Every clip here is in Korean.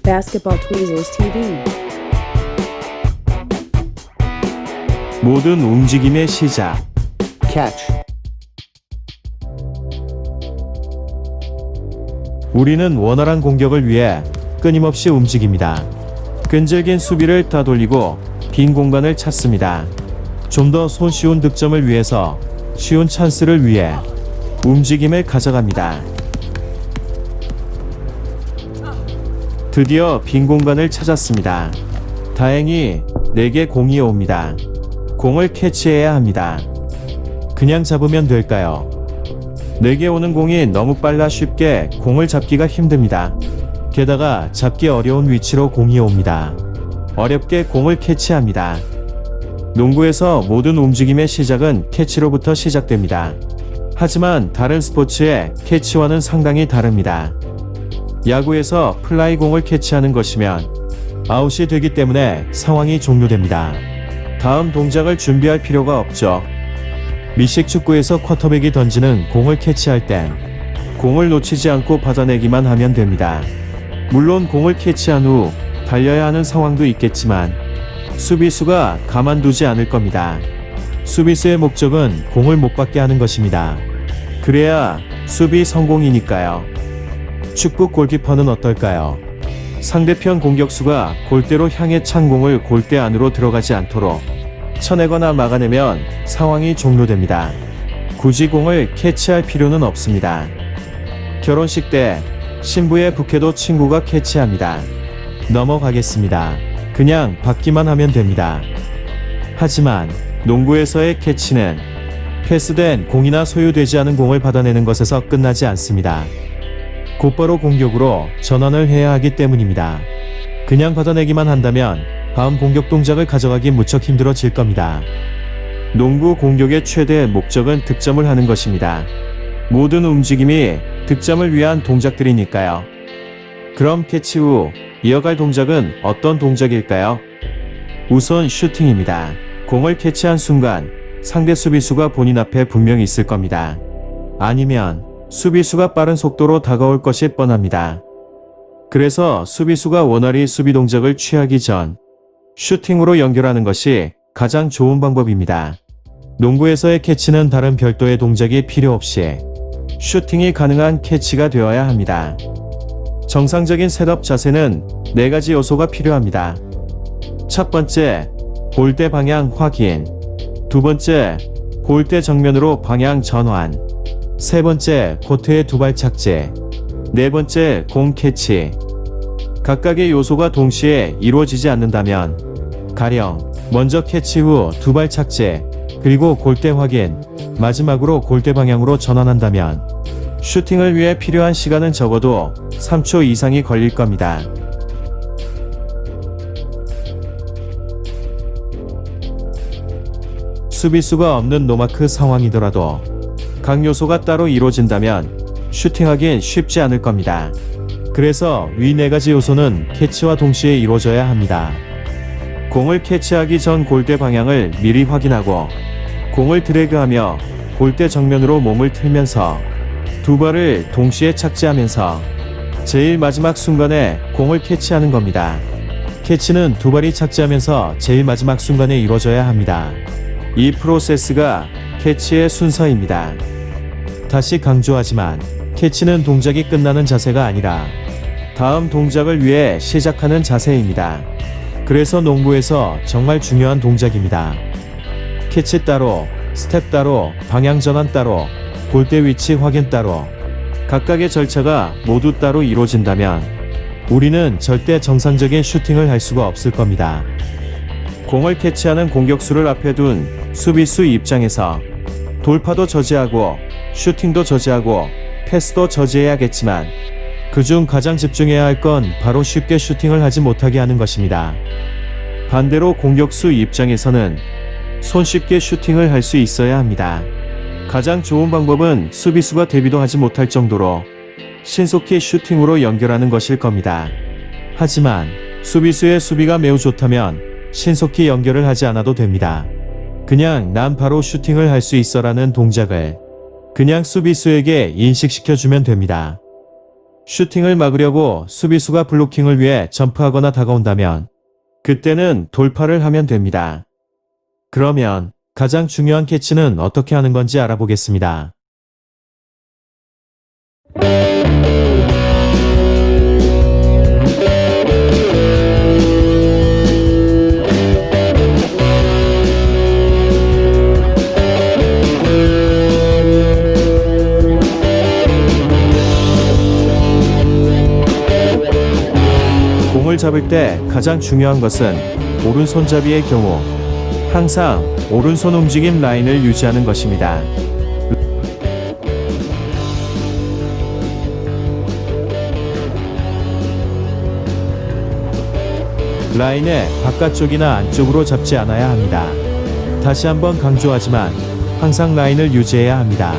Basketball Tweezers TV. 모든 움직임의 시작. catch, 우리는 원활한 공격을 위해 끊임없이 움직입니다. 끈질긴 수비를 따돌리고 빈 공간을 찾습니다. 좀 더 손쉬운 득점을 위해서 쉬운 찬스를 위해 움직임을 가져갑니다. 드디어 빈 공간을 찾았습니다. 다행히 내게 공이 옵니다. 공을 캐치해야 합니다. 그냥 잡으면 될까요? 내게 오는 공이 너무 빨라 쉽게 공을 잡기가 힘듭니다. 게다가 잡기 어려운 위치로 공이 옵니다. 어렵게 공을 캐치합니다. 농구에서 모든 움직임의 시작은 캐치로부터 시작됩니다. 하지만 다른 스포츠의 캐치와는 상당히 다릅니다. 야구에서 플라이 공을 캐치하는 것이면 아웃이 되기 때문에 상황이 종료됩니다. 다음 동작을 준비할 필요가 없죠. 미식 축구에서 쿼터백이 던지는 공을 캐치할 땐 공을 놓치지 않고 받아내기만 하면 됩니다. 물론 공을 캐치한 후 달려야 하는 상황도 있겠지만 수비수가 가만두지 않을 겁니다. 수비수의 목적은 공을 못 받게 하는 것입니다. 그래야 수비 성공이니까요. 축구 골키퍼는 어떨까요? 상대편 공격수가 골대로 향해 찬 공을 골대 안으로 들어가지 않도록 쳐내거나 막아내면 상황이 종료됩니다. 굳이 공을 캐치할 필요는 없습니다. 결혼식 때 신부의 부케도 친구가 캐치합니다. 넘어가겠습니다. 그냥 받기만 하면 됩니다. 하지만 농구에서의 캐치는 패스된 공이나 소유되지 않은 공을 받아내는 것에서 끝나지 않습니다. 곧바로 공격으로 전환을 해야 하기 때문입니다. 그냥 받아내기만 한다면 다음 공격 동작을 가져가기 무척 힘들어질 겁니다. 농구 공격의 최대 목적은 득점을 하는 것입니다. 모든 움직임이 득점을 위한 동작들이니까요. 그럼 캐치 후 이어갈 동작은 어떤 동작일까요? 우선 슈팅입니다. 공을 캐치한 순간 상대 수비수가 본인 앞에 분명히 있을 겁니다. 아니면 수비수가 빠른 속도로 다가올 것이 뻔합니다. 그래서 수비수가 원활히 수비 동작을 취하기 전 슈팅으로 연결하는 것이 가장 좋은 방법입니다. 농구에서의 캐치는 다른 별도의 동작이 필요 없이 슈팅이 가능한 캐치가 되어야 합니다. 정상적인 셋업 자세는 4가지 요소가 필요합니다. 첫 번째, 골대 방향 확인. 두 번째, 골대 정면으로 방향 전환. 세 번째, 코트의 두발 착지. 네 번째, 공 캐치. 각각의 요소가 동시에 이루어지지 않는다면 가령 먼저 캐치 후 두발 착지, 그리고 골대 확인, 마지막으로 골대 방향으로 전환한다면 슈팅을 위해 필요한 시간은 적어도 3초 이상이 걸릴 겁니다. 수비수가 없는 노마크 상황이더라도 각 요소가 따로 이루어진다면 슈팅하기엔 쉽지 않을 겁니다. 그래서 위 4가지 요소는 캐치와 동시에 이루어져야 합니다. 공을 캐치하기 전 골대 방향을 미리 확인하고 공을 드래그하며 골대 정면으로 몸을 틀면서 두 발을 동시에 착지하면서 제일 마지막 순간에 공을 캐치하는 겁니다. 캐치는 두 발이 착지하면서 제일 마지막 순간에 이루어져야 합니다. 이 프로세스가 캐치의 순서입니다. 다시 강조하지만 캐치는 동작이 끝나는 자세가 아니라 다음 동작을 위해 시작하는 자세입니다. 그래서 농구에서 정말 중요한 동작입니다. 캐치 따로, 스텝 따로, 방향 전환 따로, 골대 위치 확인 따로, 각각의 절차가 모두 따로 이루어진다면 우리는 절대 정상적인 슈팅을 할 수가 없을 겁니다. 공을 캐치하는 공격수를 앞에 둔 수비수 입장에서 돌파도 저지하고 슈팅도 저지하고 패스도 저지해야겠지만 그중 가장 집중해야 할 건 바로 쉽게 슈팅을 하지 못하게 하는 것입니다. 반대로 공격수 입장에서는 손쉽게 슈팅을 할 수 있어야 합니다. 가장 좋은 방법은 수비수가 대비도 하지 못할 정도로 신속히 슈팅으로 연결하는 것일 겁니다. 하지만 수비수의 수비가 매우 좋다면 신속히 연결을 하지 않아도 됩니다. 그냥 난 바로 슈팅을 할 수 있어라는 동작을 그냥 수비수에게 인식시켜주면 됩니다. 슈팅을 막으려고 수비수가 블로킹을 위해 점프하거나 다가온다면 그때는 돌파를 하면 됩니다. 그러면 가장 중요한 캐치는 어떻게 하는 건지 알아보겠습니다. 공을 잡을 때 가장 중요한 것은 오른손잡이의 경우 항상 오른손 움직임 라인을 유지하는 것입니다. 라인의 바깥쪽이나 안쪽으로 잡지 않아야 합니다. 다시 한번 강조하지만 항상 라인을 유지해야 합니다.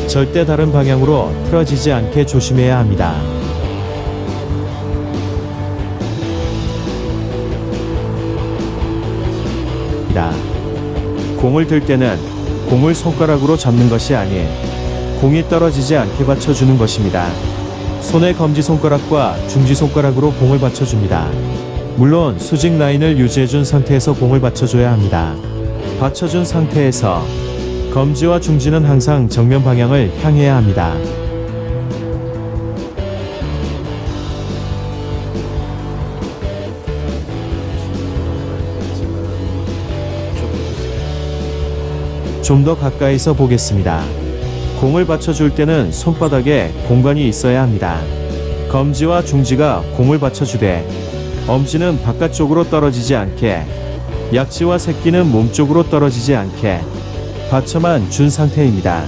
절대 다른 방향으로 틀어지지 않게 조심해야 합니다. 공을 들 때는 공을 손가락으로 잡는 것이 아닌 공이 떨어지지 않게 받쳐주는 것입니다. 손의 검지손가락과 중지손가락으로 공을 받쳐줍니다. 물론 수직 라인을 유지해준 상태에서 공을 받쳐줘야 합니다. 받쳐준 상태에서 검지와 중지는 항상 정면 방향을 향해야 합니다. 좀 더 가까이서 보겠습니다. 공을 받쳐줄 때는 손바닥에 공간이 있어야 합니다. 검지와 중지가 공을 받쳐주되 엄지는 바깥쪽으로 떨어지지 않게, 약지와 새끼는 몸쪽으로 떨어지지 않게 받쳐만 준 상태입니다.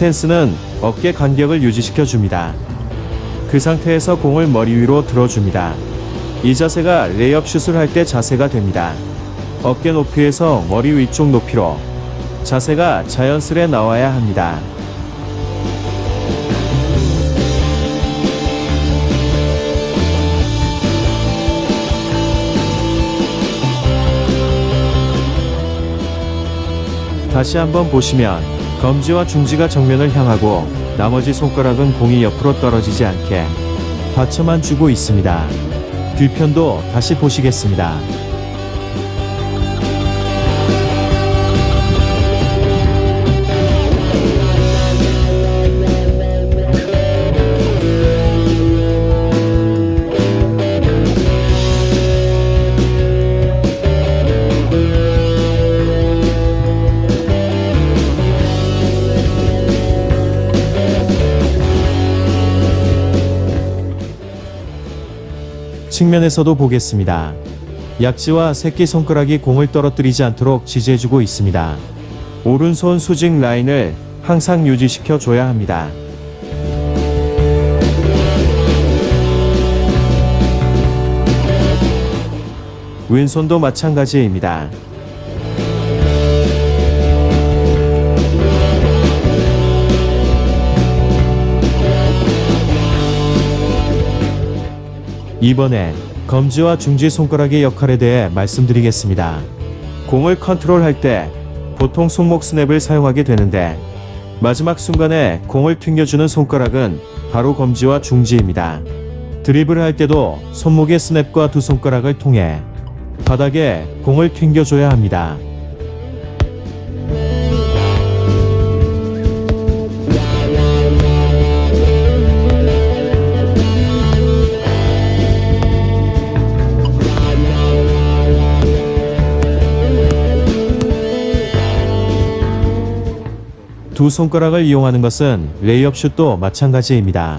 스탠스는 어깨 간격을 유지시켜 줍니다. 그 상태에서 공을 머리 위로 들어줍니다. 이 자세가 레이업 슛을 할 때 자세가 됩니다. 어깨 높이에서 머리 위쪽 높이로 자세가 자연스레 나와야 합니다. 다시 한번 보시면 검지와 중지가 정면을 향하고 나머지 손가락은 공이 옆으로 떨어지지 않게 받쳐만 주고 있습니다. 뒤편도 다시 보시겠습니다. 측면에서도 보겠습니다. 약지와 새끼손가락이 공을 떨어뜨리지 않도록 지지해주고 있습니다. 오른손 수직 라인을 항상 유지시켜 줘야 합니다. 왼손도 마찬가지입니다. 이번엔 검지와 중지 손가락의 역할에 대해 말씀드리겠습니다. 공을 컨트롤할 때 보통 손목 스냅을 사용하게 되는데 마지막 순간에 공을 튕겨주는 손가락은 바로 검지와 중지입니다. 드리블을 할 때도 손목의 스냅과 두 손가락을 통해 바닥에 공을 튕겨줘야 합니다. 두 손가락을 이용하는 것은 레이업 슛도 마찬가지입니다.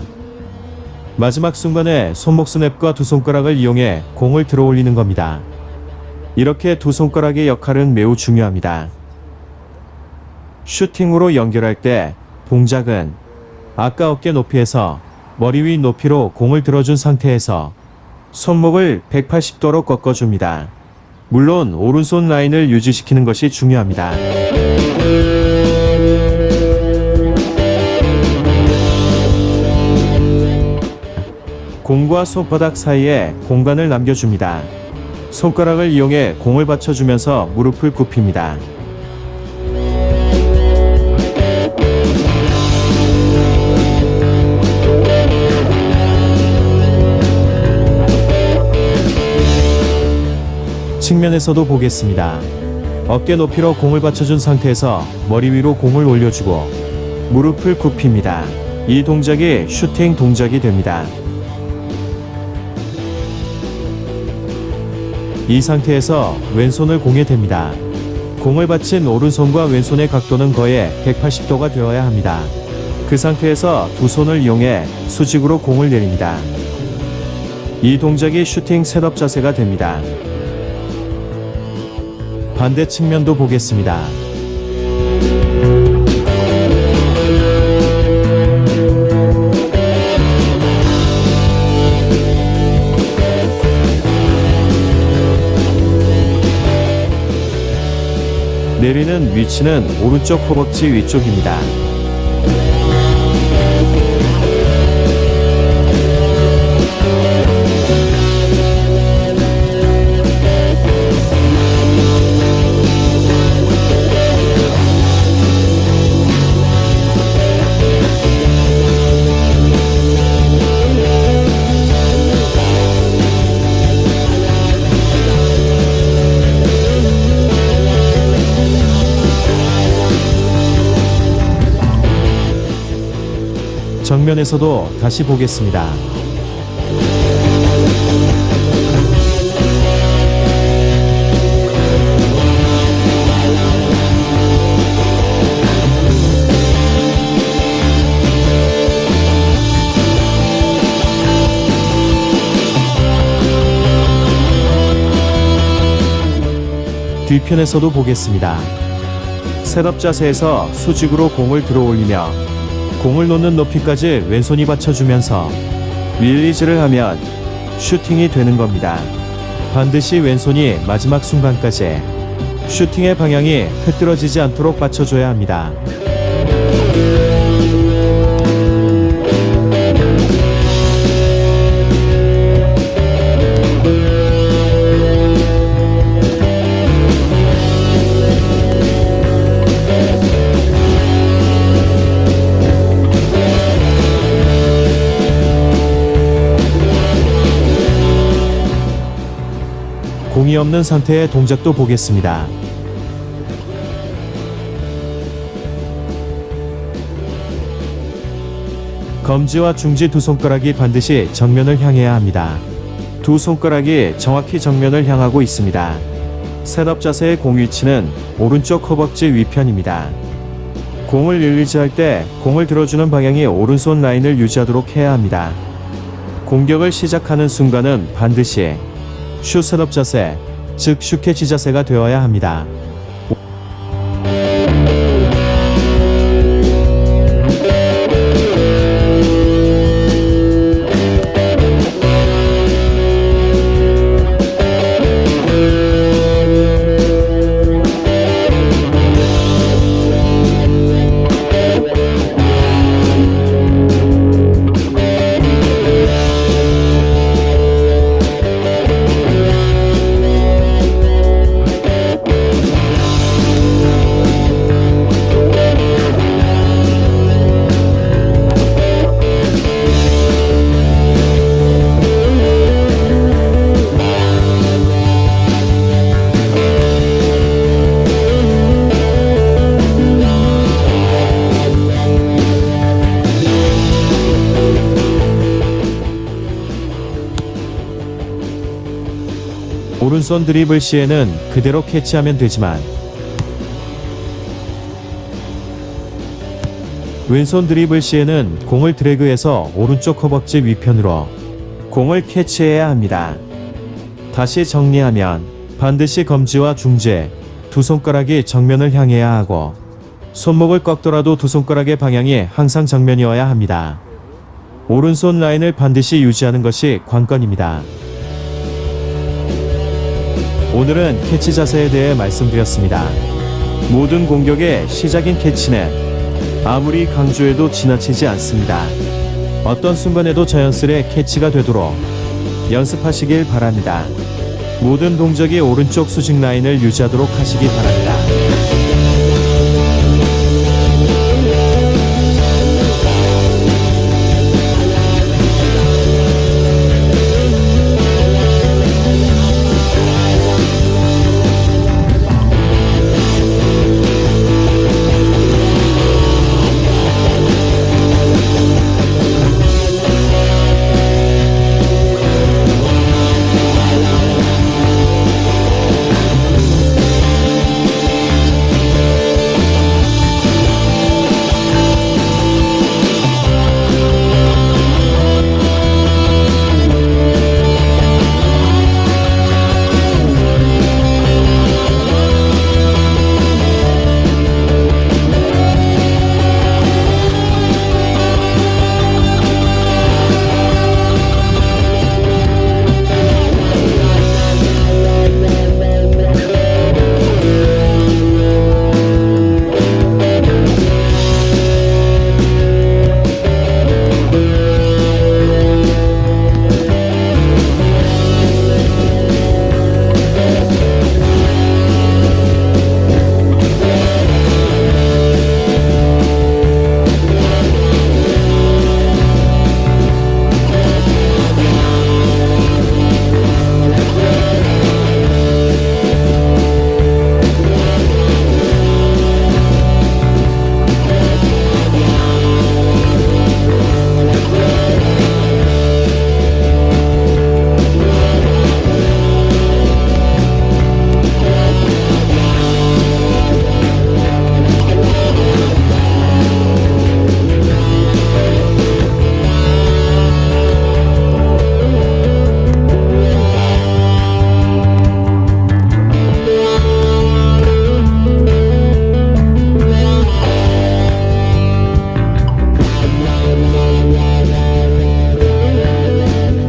마지막 순간에 손목 스냅과 두 손가락을 이용해 공을 들어 올리는 겁니다. 이렇게 두 손가락의 역할은 매우 중요합니다. 슈팅으로 연결할 때 동작은 아까 어깨 높이에서 머리 위 높이로 공을 들어준 상태에서 손목을 180도로 꺾어줍니다. 물론 오른손 라인을 유지시키는 것이 중요합니다. 공과 손바닥 사이에 공간을 남겨줍니다. 손가락을 이용해 공을 받쳐주면서 무릎을 굽힙니다. 측면에서도 보겠습니다. 어깨 높이로 공을 받쳐준 상태에서 머리 위로 공을 올려주고 무릎을 굽힙니다. 이 동작이 슈팅 동작이 됩니다. 이 상태에서 왼손을 공에 댑니다. 공을 받친 오른손과 왼손의 각도는 거의 180도가 되어야 합니다. 그 상태에서 두 손을 이용해 수직으로 공을 내립니다. 이 동작이 슈팅 셋업 자세가 됩니다. 반대 측면도 보겠습니다. 내리는 위치는 오른쪽 허벅지 위쪽입니다. 정면에서도 다시 보겠습니다. 뒤편에서도 보겠습니다. 셋업 자세에서 수직으로 공을 들어 올리며 공을 놓는 높이까지 왼손이 받쳐주면서 릴리즈를 하면 슈팅이 되는 겁니다. 반드시 왼손이 마지막 순간까지 슈팅의 방향이 흐트러지지 않도록 받쳐줘야 합니다. 공이 없는 상태의 동작도 보겠습니다. 검지와 중지 두 손가락이 반드시 정면을 향해야 합니다. 두 손가락이 정확히 정면을 향하고 있습니다. 셋업 자세의 공 위치는 오른쪽 허벅지 위편입니다. 공을 릴리즈할 때 공을 들어주는 방향이 오른손 라인을 유지하도록 해야 합니다. 공격을 시작하는 순간은 반드시 슛 셋업 자세, 즉 슈캐치 자세가 되어야 합니다. 오른손 드리블 시에는 그대로 캐치하면 되지만 왼손 드리블 시에는 공을 드래그해서 오른쪽 허벅지 위편으로 공을 캐치해야 합니다. 다시 정리하면 반드시 검지와 중지 두 손가락이 정면을 향해야 하고 손목을 꺾더라도 두 손가락의 방향이 항상 정면이어야 합니다. 오른손 라인을 반드시 유지하는 것이 관건입니다. 오늘은 캐치 자세에 대해 말씀드렸습니다. 모든 공격의 시작인 캐치는 아무리 강조해도 지나치지 않습니다. 어떤 순간에도 자연스레 캐치가 되도록 연습하시길 바랍니다. 모든 동작이 오른쪽 수직 라인을 유지하도록 하시기 바랍니다.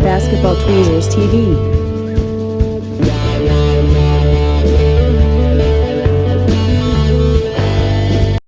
Basketball Tweezers TV.